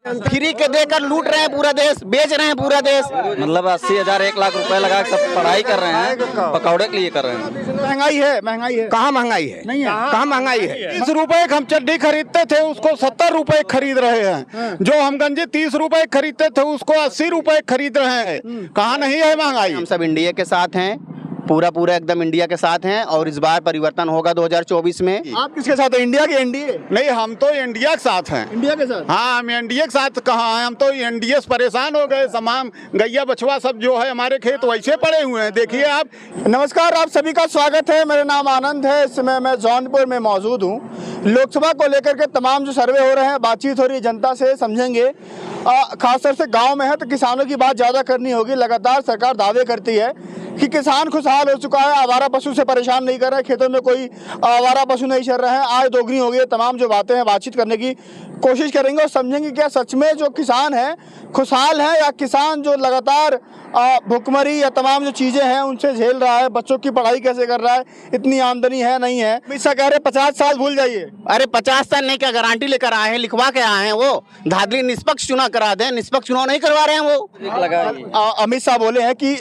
Free के देकर लूट रहे हैं पूरा देश, बेच रहे हैं पूरा देश। मतलब 80,000 1,00,000 रुपए लगा के सब पढ़ाई कर रहे हैं, पकौड़े के लिए कर रहे हैं। महंगाई है, महंगाई है। कहाँ महंगाई है? नहीं है। कहाँ महंगाई है? 30 रुपए हम चड्डी खरीदते थे, उसको 70 रुपए खरीद रहे हैं। जो हम गंजी 30 रुपए खरीदते थे, उसको 80 रुपए खरीद रहे हैं। कहाँ नहीं है महंगाई? हम सब इंडिया के साथ हैं, पूरा एकदम इंडिया के साथ हैं और इस बार परिवर्तन होगा 2024 में। आप किसके साथ हैं, इंडिया के एनडीए? नहीं, हम तो इंडिया के साथ हैं। इंडिया के साथ? हाँ, हम इंडिया के साथ कहाँ हैं, हम तो एनडीए से परेशान हो गए। तमाम गैया बछवा सब जो है हमारे खेत वैसे पड़े हुए हैं, देखिए आप। नमस्कार, आप सभी का स्वागत है। मेरा नाम आनंद है। इस समय मैं जौनपुर में मौजूद हूँ। लोकसभा को लेकर के तमाम जो सर्वे हो रहे हैं, बातचीत हो रही है, जनता से समझेंगे। खासतौर से गांव में है तो किसानों की बात ज़्यादा करनी होगी। लगातार सरकार दावे करती है कि किसान खुशहाल हो चुका है, आवारा पशु से परेशान नहीं कर रहे, खेतों में कोई आवारा पशु नहीं चल रहे हैं, आय दोगुनी हो गई है। तमाम जो बातें हैं बातचीत करने की कोशिश करेंगे और समझेंगे क्या सच में जो किसान है खुशहाल है, या किसान जो लगातार भुखमरी या तमाम जो चीज़ें हैं उनसे झेल रहा है। बच्चों की पढ़ाई कैसे कर रहा है, इतनी आमदनी है नहीं है। हमेशा कह रहे 50 साल भूल जाइए। अरे 50 साल नहीं, क्या गारंटी लेकर आए हैं, लिखवा के आए हैं। वो धाधली निष्पक्ष चुनाव करा दें, निष्पक्ष चुनाव नहीं करवा रहे हैं वो। अमित शाह बोले हैं कि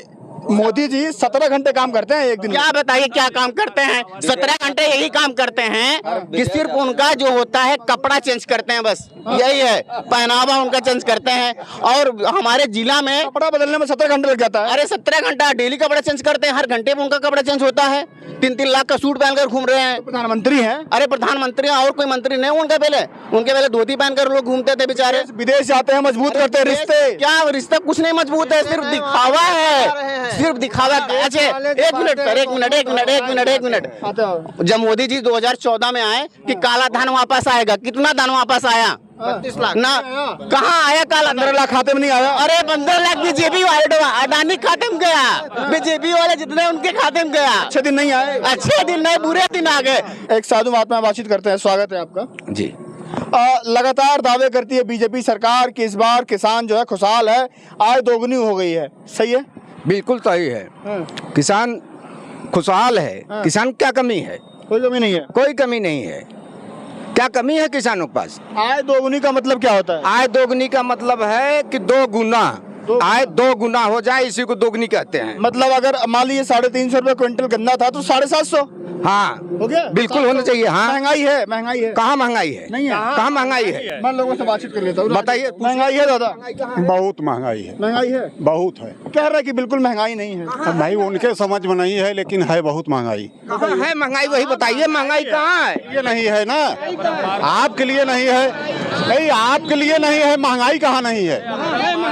मोदी जी 17 घंटे काम करते हैं एक दिन में। क्या बताइए क्या काम करते हैं? 17 घंटे यही काम करते हैं कि सिर्फ उनका जो होता है कपड़ा चेंज करते हैं, बस यही है, पहनावा उनका चेंज करते हैं। और हमारे जिला में कपड़ा बदलने में 17 घंटे लग जाता है। अरे 17 घंटा डेली कपड़ा चेंज करते हैं, हर घंटे में उनका कपड़ा चेंज होता है। 3-3 लाख का सूट पहनकर घूम रहे हैं। प्रधानमंत्री हैं। अरे प्रधानमंत्री और कोई मंत्री नहीं उनके पहले धोती पहनकर लोग घूमते थे बेचारे। विदेश जाते हैं, मजबूत करते हैं रिश्ते। क्या रिश्ता? कुछ नहीं मजबूत है, सिर्फ दिखावा है, सिर्फ दिखावा। अच्छा, एक मिनट सर, एक मिनट। जब मोदी जी 2014 में आए कि काला धन वापस आएगा, कितना धन वापस आया? 32 लाख ना। कहाँ आया काला? 15 लाख खाते में नहीं आया। अरे 15 लाख बीजेपी वाले, अडानी खाते में गया, बीजेपी वाले जितने उनके खाते में गया। अच्छे दिन नहीं आए, अच्छे दिन नहीं, बुरे दिन आ गए। एक साधु महात्मा बातचीत करते हैं। स्वागत है आपका जी। लगातार दावे करती है बीजेपी सरकार कि इस बार किसान जो है खुशहाल है, आय दोगुनी हो गई है। सही है? बिल्कुल सही है। किसान खुशहाल है। किसान क्या कमी है? कोई कमी नहीं है। कोई कमी नहीं है। क्या कमी है किसानों के पास? आय दोगुनी का मतलब क्या होता है? आय दोगुनी का मतलब है कि 2 गुना आय 2 गुना हो जाए, इसी को दोगुनी कहते हैं। मतलब अगर मान लीजिए 350 रुपए क्विंटल गन्ना था तो 750। हाँ, हो गया? बिल्कुल होना चाहिए। हाँ, महंगाई है, महंगाई है। कहाँ महंगाई है? नहीं है। कहाँ महंगाई है? मैं लोगों से बातचीत कर लेता हूँ। बताइए। महंगाई है दादा? बहुत महंगाई है, महंगाई है, बहुत है। कह रहा है कि बिल्कुल महंगाई नहीं है। अब भाई उनके समझ में नहीं है, लेकिन है बहुत महंगाई। कहाँ है महंगाई? वही बताइए, महंगाई कहाँ है? ये नहीं है ना, आपके लिए नहीं है, नहीं आपके लिए नहीं है। महंगाई कहाँ नहीं है?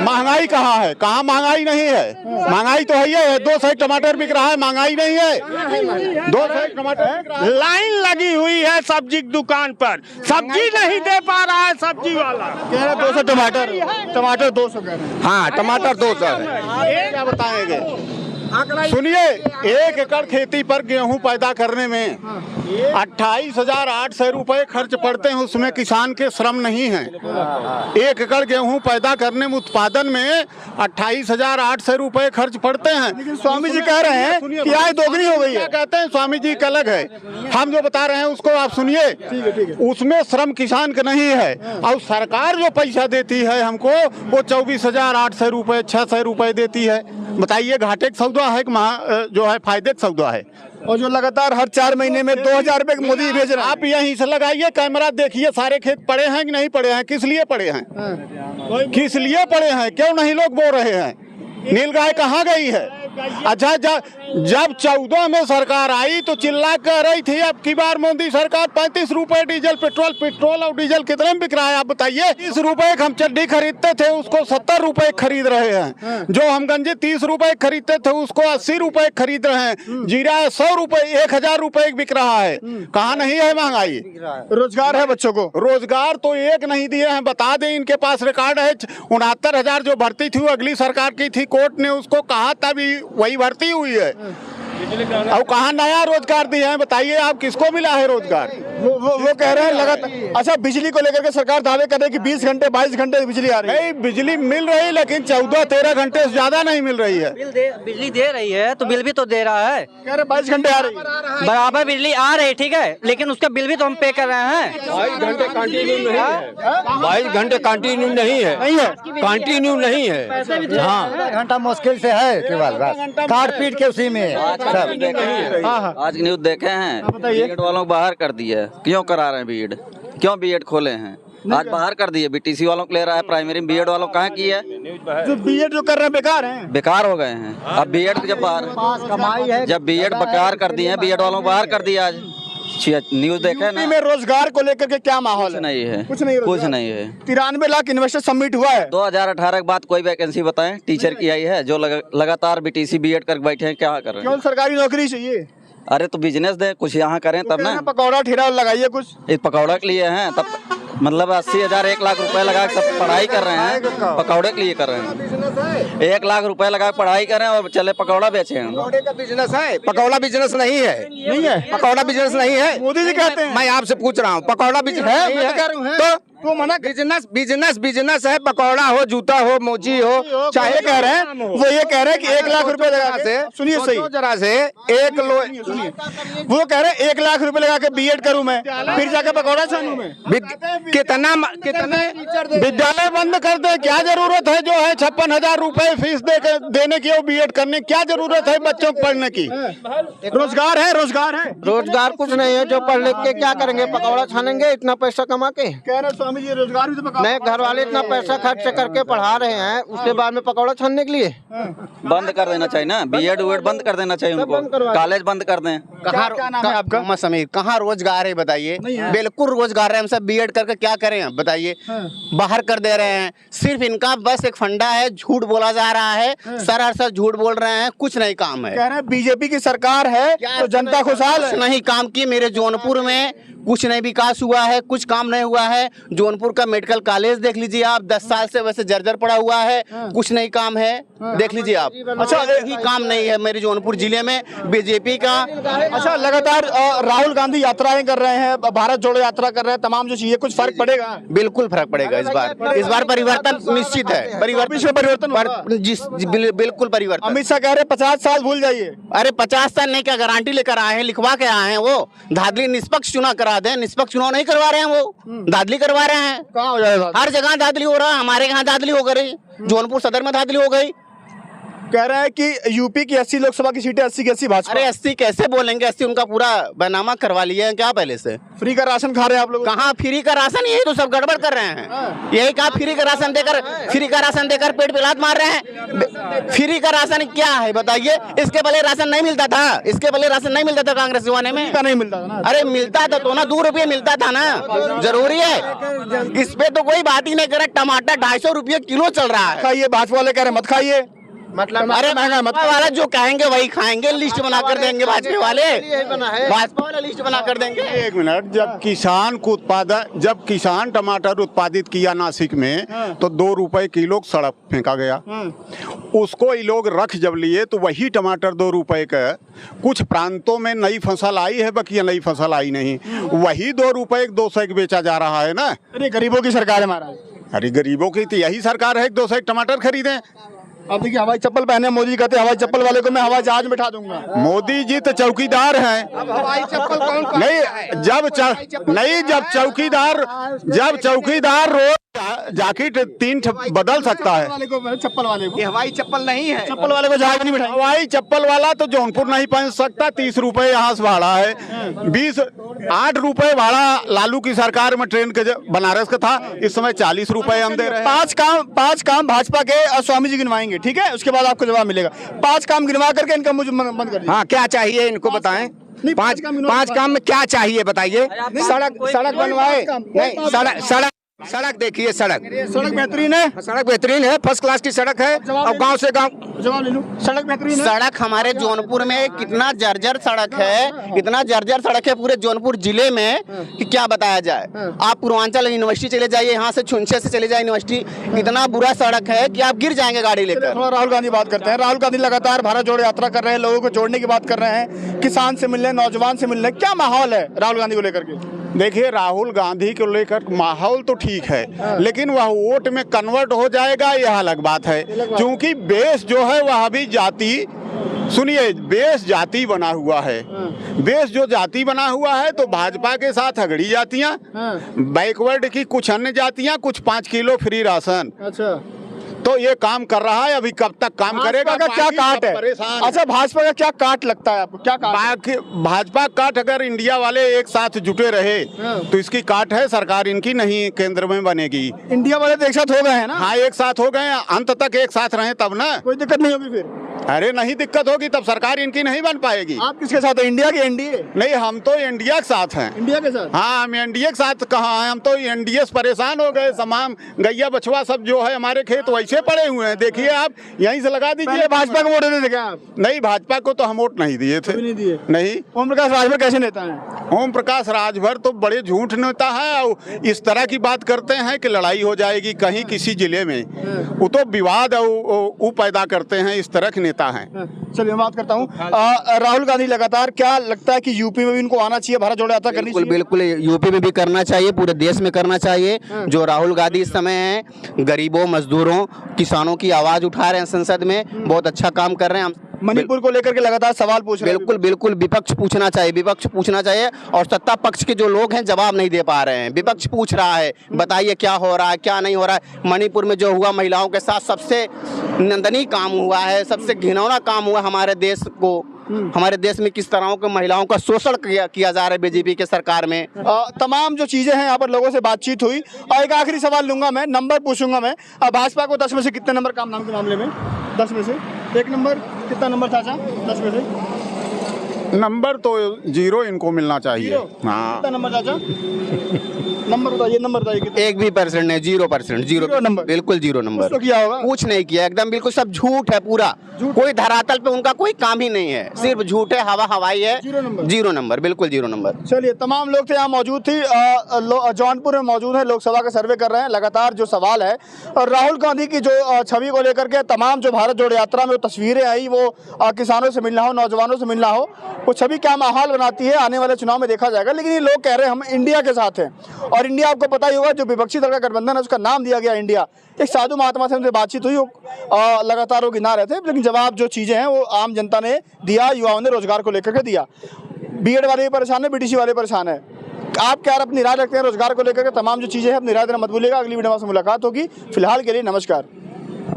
महंगाई कहाँ है? कहाँ महंगाई नहीं है? महंगाई तो है 2 सौ टमाटर बिक रहा है, महंगाई नहीं है। 2 सौ टमाटर बिक रहा है। लाइन लगी हुई है सब्जी की दुकान पर, सब्जी नहीं दे पा रहा है सब्जी वाला। कह रहा 200 टमाटर 200 कह रहे हैं। हाँ, टमाटर 200 है। क्या बताएंगे? सुनिए, 1 एकड़ खेती पर गेहूं पैदा करने में 28,800 रुपए खर्च पड़ते हैं। उसमें किसान के श्रम नहीं है। 1 एकड़ गेहूं पैदा करने में, उत्पादन में 28,800 रुपए खर्च पड़ते हैं। लेकिन स्वामी जी कह रहे हैं कि आय दोगुनी हो गई है। क्या कहते हैं स्वामी जी का अलग है, हम जो बता रहे हैं उसको आप सुनिए। उसमें श्रम किसान का नहीं है, और सरकार जो पैसा देती है हमको वो 24,800 रुपए 600 रुपए देती है। बताइए, घाटे का सौदा है कि जो है फायदे का सौदा है? और जो लगातार हर 4 महीने में 2,000 रुपए मोदी भेज रहा है। आप यहीं से लगाइए कैमरा, देखिए सारे खेत पड़े हैं कि नहीं पड़े हैं, किस लिए पड़े हैं, किस लिए पड़े हैं, क्यों नहीं लोग बो रहे हैं? नीलगाय कहाँ गई है? अच्छा, जब 14 में सरकार आई तो चिल्ला कर रही थी अब की बार मोदी सरकार 35 रुपए डीजल पेट्रोल और डीजल कितने में बिक रहा है आप बताइए? 30 रुपए हम चड्डी खरीदते थे, उसको 70 रुपए खरीद रहे हैं। जो हम गंजी 30 रुपए खरीदते थे, उसको 80 रुपए खरीद रहे हैं। जीरा 100 रुपए 1,000 रुपए बिक रहा है। कहाँ नहीं है महंगाई? रोजगार है बच्चों को? रोजगार तो एक नहीं दिए हैं। बता दें, इनके पास रिकॉर्ड है। 69,000 जो भर्ती थी वो अगली सरकार की थी, कोर्ट ने उसको कहा था भी वही भर्ती हुई है। अब कहाँ नया रोजगार दिए हैं बताइए, आप किसको मिला है रोजगार? वो कह रहे हैं लगातार। अच्छा, बिजली को लेकर के सरकार दावे कर रही है कि 20 घंटे 22 घंटे बिजली आ रही है। नहीं, बिजली मिल रही है लेकिन 14-13 घंटे से ज्यादा नहीं मिल रही है। बिजली दे रही है तो बिल भी तो दे रहा है। कह रहे 22 घंटे आ रही है, बराबर बिजली आ रही है, ठीक है, लेकिन उसका बिल भी तो हम पे कर रहे हैं। 22 घंटे कंटिन्यू नहीं है, 22 घंटे कंटिन्यू नहीं है, कंटिन्यू नहीं है। हाँ, घंटा मुश्किल से है केवल, बस काट पीट के उसी में आज न्यूज देखे हैं, बीएड वालों को बाहर कर दिया। क्यों करा रहे हैं बीएड? क्यों बीएड खोले हैं? आज बाहर कर दिए। बीटीसी वालों को ले रहा है, प्राइमरी बीएड वालों को कहाँ की है? जो बीएड जो कर रहे हैं बेकार हैं, बेकार हो गए हैं। अब बीएड जब बाहर, जब बीएड बेकार कर दिए हैं, बीएड वालों को बाहर कर दिया। आज न्यूज देखे ना, में रोजगार को लेकर के क्या माहौल है? नहीं है, कुछ नहीं, कुछ नहीं है। 93 लाख इन्वेस्टर सबमिट हुआ है। 2018 के बाद कोई वैकेंसी बताएं टीचर की आई है? जो लगातार बीटीसी बीएड कर बैठे हैं, क्या कर रहे हैं? केवल सरकारी नौकरी चाहिए। अरे तो बिजनेस दे, कुछ यहाँ करें तब ना। पकौड़ा ठेला लगाइए कुछ। इस पकौड़ा के लिए हैं तब, मतलब 80,000 1 लाख रुपए लगा के सब पढ़ाई कर रहे हैं, पकौड़े के लिए कर रहे हैं। 1 लाख रुपए लगा के पढ़ाई कर रहे हैं और चले पकौड़ा बेचे हैं। पकौड़े का बिजनेस है, पकौड़ा बिजनेस नहीं है। नहीं है, पकौड़ा बिजनेस नहीं है। मोदी जी कहते हैं। मैं आपसे पूछ रहा हूँ, पकौड़ा बिजनेस है? तो मना बिजनेस है। पकौड़ा हो, जूता हो, मोची हो, चाहे कह रहे हैं, वो ये कह रहे हैं कि 1 लाख रुपए लगा से, सुनिए सही जरा से वो कह रहे हैं 1 लाख रुपए लगा के बीएड करूं मैं, फिर जाके पकौड़ा छानूं मैं। कितना विद्यालय बंद कर दे, क्या जरूरत है जो है 56,000 रुपए फीस देने की और बीएड करने, क्या जरूरत है बच्चों को पढ़ने की? रोजगार है, रोजगार है। रोजगार कुछ नहीं है, जो पढ़ लिख के क्या करेंगे? पकौड़ा छानेंगे इतना पैसा कमा के? कह रहे स्वामी जी रोजगार भी तो पकौड़ा। नहीं, घर वाले इतना पैसा खर्च करके पढ़ा रहे हैं, उसके बाद में पकौड़ा छानने के लिए बंद कर देना चाहिए ना, बीएड वीएड बंद कर देना चाहिए उनको, कॉलेज बंद कर दें। कहाँ समीर, कहाँ रोजगार है बताइए? बिल्कुल रोजगार है। हम सब बीएड करके क्या करें आप बताइए? बाहर कर दे रहे हैं। सिर्फ इनका बस एक फंडा है, झूठ बोला जा रहा है, सर झूठ बोल रहे हैं, कुछ नहीं काम है। कह रहे हैं बीजेपी की सरकार है तो जनता खुशहाल है। नहीं काम की, मेरे जौनपुर में कुछ नहीं विकास हुआ है, कुछ काम नहीं हुआ है। जौनपुर का मेडिकल कॉलेज देख लीजिए आप, 10 साल से वैसे जर्जर पड़ा हुआ है, कुछ नहीं काम है, देख लीजिए आप। अच्छा, ही काम नहीं है मेरे जौनपुर जिले में बीजेपी का। अच्छा, लगातार राहुल गांधी यात्राएं कर रहे हैं, भारत जोड़ो यात्रा कर रहे हैं, तमाम जो चीजें, कुछ फर्क पड़ेगा? बिल्कुल फर्क पड़ेगा इस बार परिवर्तन निश्चित है। बिल्कुल परिवर्तन। अमित शाह कह रहे हैं 50 साल भूल जाइए। अरे 50 साल नहीं, क्या गारंटी लेकर आए हैं? लिखवा के आए हैं वो। धांधली निष्पक्ष चुनाव करा दें, निष्पक्ष चुनाव नहीं करवा रहे हैं, वो धांधली करवा रहे हैं। कहाँ हो जाएगा? हर जगह धांधली हो रहा है, हमारे यहाँ धांधली हो गई, जौनपुर सदर में धांधली हो गई। कह रहे हैं कि यूपी की 80 लोकसभा की सीटें 80 की 80 भाजपा। अरे 80 कैसे बोलेंगे? 80 उनका पूरा बैनामा करवा लिया है क्या पहले से? फ्री का राशन खा रहे हैं आप लोग? कहाँ फ्री का राशन? यही तो सब गड़बड़ कर रहे हैं। यही कहा फ्री का राशन देकर पेट पे लात मार रहे हैं। फ्री का राशन क्या है बताइए? इसके पहले राशन नहीं मिलता था, इसके पहले राशन नहीं मिलता था कांग्रेस जमाने में। नहीं मिलता था ना? अरे मिलता था तो ना, 2 रुपये मिलता था ना। जरूरी है इस पे तो कोई बात ही नहीं करे। टमाटर 250 रुपये किलो चल रहा है। खाइए, भाजपा वाले कह रहे मत खाइए। मतलब अरे महंगा मत वाला जो कहेंगे वही खाएंगे, लिस्ट बना कर देंगे भाजपा वाले, भाजपा वाला लिस्ट बना कर देंगे। एक मिनट, जब किसान टमाटर उत्पादित किया नासिक में तो 2 रुपए किलो सड़क फेंका गया। उसको ये लोग रख जब लिए तो वही टमाटर 2 रुपए का, कुछ प्रांतों में नई फसल आई है, बाकी नई फसल आई नहीं, वही 2 रुपए 200 के बेचा जा रहा है ना। अरे गरीबों की सरकार है महाराज। अरे गरीबों की तो यही सरकार है, 200 टमाटर खरीदें। अब देखिए, हवाई चप्पल पहने मोदी कहते हैं हवाई चप्पल वाले को मैं हवाई जहाज में बैठा दूंगा। मोदी जी तो चौकीदार हैं। हवाई चप्पल कौन? नहीं, जब चौकीदार रोज जैकेट 3 बदल सकता है। चप्पल वाले को हवाई चप्पल नहीं है, चप्पल वाले को जहाज नहीं बैठा। हवाई चप्पल वाला तो जौनपुर नहीं पहन सकता। 30 रुपए यहाँ से भाड़ा है, 8 रुपए भाड़ा लालू की सरकार में ट्रेन के बनारस का था, इस समय 40 रुपए हम दे रहे हैं। 5 काम भाजपा के स्वामी जी गिनवाएंगे, ठीक है? उसके बाद आपको जवाब मिलेगा। 5 काम गिनवा करके इनका मुझे बंद कर दीजिए। हाँ, क्या चाहिए इनको बताएं? 5 काम में क्या चाहिए बताइए? सड़क बनवाए, नहीं सड़क सड़क देखिए, सड़क सड़क बेहतरीन है, सड़क बेहतरीन है, फर्स्ट क्लास की सड़क है। अब गांव से गांव जवाब ले लूं, सड़क बेहतरीन है। सड़क हमारे जौनपुर में कितना जर्जर सड़क है, इतना जर्जर सड़क है पूरे जौनपुर जिले में कि क्या बताया जाए। आप पूर्वांचल यूनिवर्सिटी चले जाइए, यहाँ से छुंछे से चले जाए यूनिवर्सिटी, इतना बुरा सड़क है कि आप गिर जाएंगे गाड़ी लेकर। थोड़ा राहुल गांधी बात करते हैं। राहुल गांधी लगातार भारत जोड़ो यात्रा कर रहे हैं, लोगों को जोड़ने की बात कर रहे हैं, किसान से मिल रहे हैं, नौजवान से मिल रहे हैं। क्या माहौल है राहुल गांधी को लेकर के? देखिए, राहुल गांधी को लेकर माहौल तो ठीक है, लेकिन वह वोट में कन्वर्ट हो जाएगा यह अलग बात है। क्योंकि बेस जो है वह भी जाति, सुनिए, बेस जाति बना हुआ है। बेस जो जाति बना हुआ है तो भाजपा के साथ अगड़ी जातियां, बैकवर्ड की कुछ अन्य जातियां, कुछ 5 किलो फ्री राशन। अच्छा, तो ये काम कर रहा है, अभी कब तक काम करेगा? भाजपा का क्या बाकी काट सब है? परेशान अच्छा, भाजपा का क्या काट लगता है आपको? क्या काट? बाकी भाजपा काट, अगर इंडिया वाले एक साथ जुटे रहे तो इसकी काट है, सरकार इनकी नहीं केंद्र में बनेगी। इंडिया वाले तो एक साथ हो गए हैं ना? हाँ, एक साथ हो गए, अंत तक एक साथ रहे तब ना। कोई दिक्कत नहीं होगी फिर? अरे नहीं दिक्कत होगी, तब सरकार इनकी नहीं बन पाएगी। आप किसके साथ हैं, इंडिया के एनडीए? नहीं, हम तो इंडिया के साथ हैं। इंडिया के साथ? हाँ, हम एनडीए के साथ कहाँ हैं, हम तो एनडीए से परेशान हो गए। तमाम गैया बछवा सब जो है हमारे खेत वैसे पड़े हुए हैं। देखिए, आप यहीं से लगा दीजिए। पहले भाजपा को वोट देते थे क्या आप? नहीं, भाजपा को तो हम वोट नहीं दिए थे। कभी नहीं दिए? नहीं। ओम प्रकाश राजभर कैसे नेता हैं? ओम प्रकाश राजभर तो बड़े झूठ नेता है, और इस तरह की बात करते हैं कि लड़ाई हो जाएगी कहीं किसी जिले में, वो तो विवाद वो पैदा करते हैं, इस तरह के नेता हैं। चलिए, मैं बात करता हूँ। राहुल गांधी लगातार, क्या लगता है कि यूपी में भी इनको आना चाहिए, भारत जोड़ो यात्रा करनी चाहिए? बिल्कुल यूपी में भी करना चाहिए, पूरे देश में करना चाहिए। जो राहुल गांधी इस समय है, गरीबों, मजदूरों, किसानों की आवाज उठा रहे हैं संसद में, बहुत अच्छा काम कर रहे हैं। मणिपुर को लेकर के लगातार सवाल पूछ रहे हैं। बिल्कुल विपक्ष पूछना चाहिए, और सत्ता पक्ष के जो लोग हैं जवाब नहीं दे पा रहे हैं। विपक्ष पूछ रहा है, बताइए क्या हो रहा है, क्या नहीं हो रहा है। मणिपुर में जो हुआ महिलाओं के साथ, सबसे निंदनीय काम हुआ है, सबसे घिनौना काम हुआ हमारे देश को। हमारे देश में किस तरह के महिलाओं का शोषण किया जा रहा है बीजेपी के सरकार में। तमाम जो चीजें हैं, यहाँ पर लोगों से बातचीत हुई। और एक आखिरी सवाल लूंगा मैं, नंबर पूछूंगा मैं। भाजपा को 10 में से कितने नंबर काम नाम के मामले में? 10 में से 1 नंबर, कितना नंबर चाचा 10 में से? नंबर तो 0 इनको मिलना चाहिए। हाँ, कितना नंबर चाचा? नंबर बताइए, नंबर बताइए कितना? 1 भी % नहीं, 0%, 0 नंबर, बिल्कुल 0 नंबर। कुछ तो किया होगा? कुछ नहीं किया, एकदम बिल्कुल सब झूठ है पूरा। कोई धरातल पे उनका कोई काम ही नहीं है, सिर्फ झूठ है, हवाई है। 0 नंबर, बिल्कुल 0 नंबर। चलिए, तमाम लोग थे यहाँ मौजूद थी। जौनपुर में मौजूद है, लोकसभा का सर्वे कर रहे हैं। लगातार जो सवाल है, और राहुल गांधी की जो छवि को लेकर के तमाम जो भारत जोड़ो यात्रा में वो तस्वीरें आई, वो किसानों से मिलना हो, नौजवानों से मिलना हो, वो छवि क्या माहौल बनाती है आने वाले चुनाव में देखा जाएगा। लेकिन ये लोग कह रहे हैं हम इंडिया के साथ हैं, और इंडिया आपको पता ही होगा, जो विपक्षी दल का गठबंधन है उसका नाम दिया गया इंडिया। एक साधु महात्मा से उनसे बातचीत हुई, लगातार वो गिना रहे थे, लेकिन जवाब जो चीज़ें हैं वो आम जनता ने दिया, युवाओं ने रोजगार को लेकर के दिया। बीएड वाले भी परेशान है, बीटीसी वाले परेशान है। आप क्या अपनी राय रखते हैं रोजगार को लेकर के? तमाम जो चीज़ें हैं अपनी राय देना मत भूलिएगा। अगली वीडियो में मुलाकात होगी। फिलहाल के लिए नमस्कार।